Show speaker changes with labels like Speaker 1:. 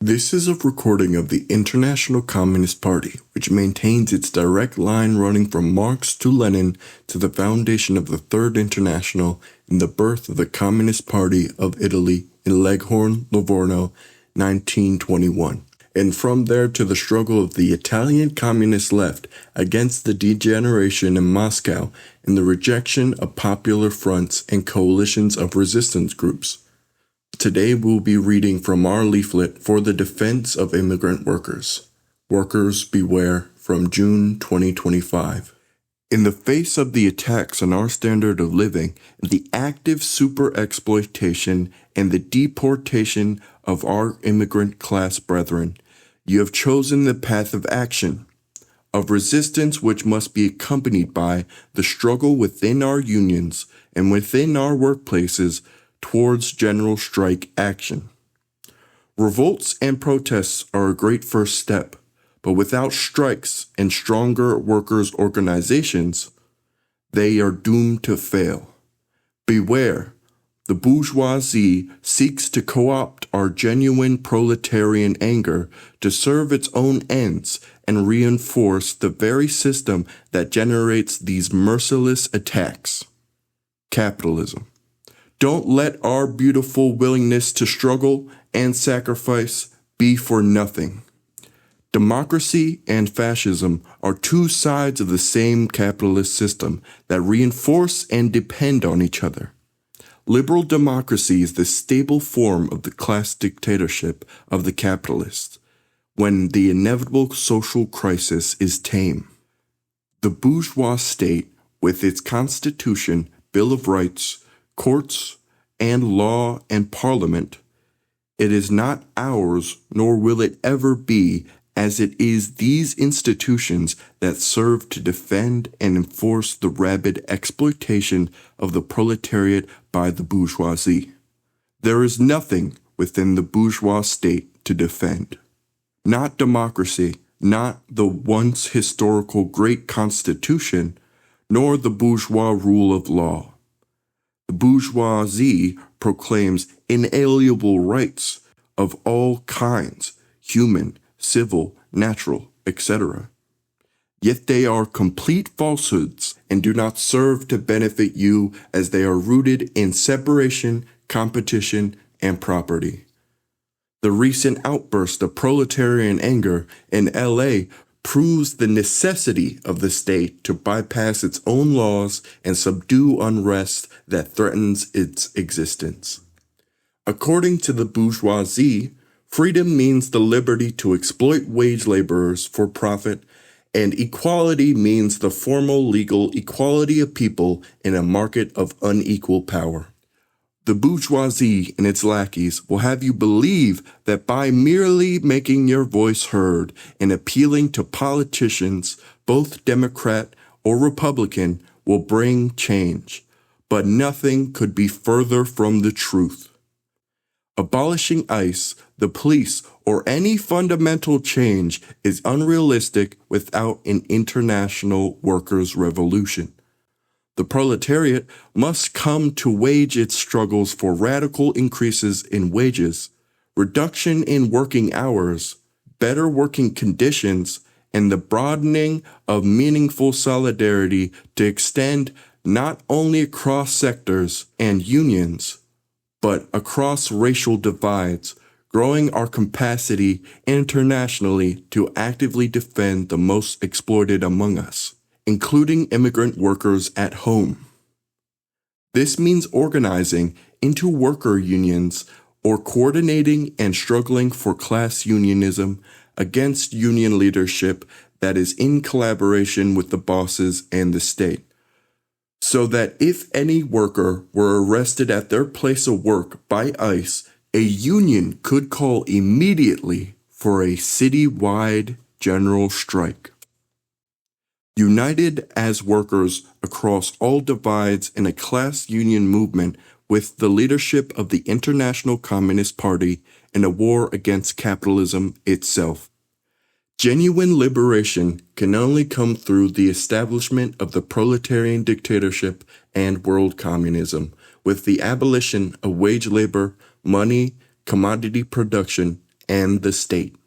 Speaker 1: This is a recording of the International Communist Party, which maintains its direct line running from Marx to Lenin to the foundation of the Third International and the birth of the Communist Party of Italy in Leghorn, Livorno, 1921, and from there to the struggle of the Italian communist left against the degeneration in Moscow and the rejection of popular fronts and coalitions of resistance groups. Today we'll be reading from our leaflet for the defense of immigrant workers. Workers Beware, from June 2025. In the face of the attacks on our standard of living, the active super-exploitation and the deportation of our immigrant class brethren, you have chosen the path of action, of resistance which must be accompanied by the struggle within our unions and within our workplaces towards general strike action. Revolts and protests are a great first step, but without strikes and stronger workers' organizations, they are doomed to fail. Beware, the bourgeoisie seeks to co-opt our genuine proletarian anger to serve its own ends and reinforce the very system that generates these merciless attacks. Capitalism. Don't let our beautiful willingness to struggle and sacrifice be for nothing. Democracy and fascism are two sides of the same capitalist system that reinforce and depend on each other. Liberal democracy is the stable form of the class dictatorship of the capitalists, when the inevitable social crisis is tame. The bourgeois state, with its constitution, Bill of Rights, courts, and law and parliament, it is not ours, nor will it ever be, as it is these institutions that serve to defend and enforce the rabid exploitation of the proletariat by the bourgeoisie. There is nothing within the bourgeois state to defend. Not democracy, not the once historical great constitution, nor the bourgeois rule of law. The bourgeoisie proclaims inalienable rights of all kinds, human, civil, natural, etc. Yet they are complete falsehoods and do not serve to benefit you, as they are rooted in separation, competition, and property. The recent outburst of proletarian anger in LA proves the necessity of the state to bypass its own laws and subdue unrest that threatens its existence. According to the bourgeoisie, freedom means the liberty to exploit wage laborers for profit, and equality means the formal legal equality of people in a market of unequal power. The bourgeoisie and its lackeys will have you believe that by merely making your voice heard and appealing to politicians, both Democrat or Republican, will bring change. But nothing could be further from the truth. Abolishing ICE, the police, or any fundamental change is unrealistic without an international workers' revolution. The proletariat must come to wage its struggles for radical increases in wages, reduction in working hours, better working conditions, and the broadening of meaningful solidarity to extend not only across sectors and unions, but across racial divides, growing our capacity internationally to actively defend the most exploited among us, including immigrant workers at home. This means organizing into worker unions or coordinating and struggling for class unionism against union leadership that is in collaboration with the bosses and the state, so that if any worker were arrested at their place of work by ICE, a union could call immediately for a city-wide general strike. United as workers across all divides in a class union movement with the leadership of the International Communist Party in a war against capitalism itself. Genuine liberation can only come through the establishment of the proletarian dictatorship and world communism, with the abolition of wage labor, money, commodity production, and the state.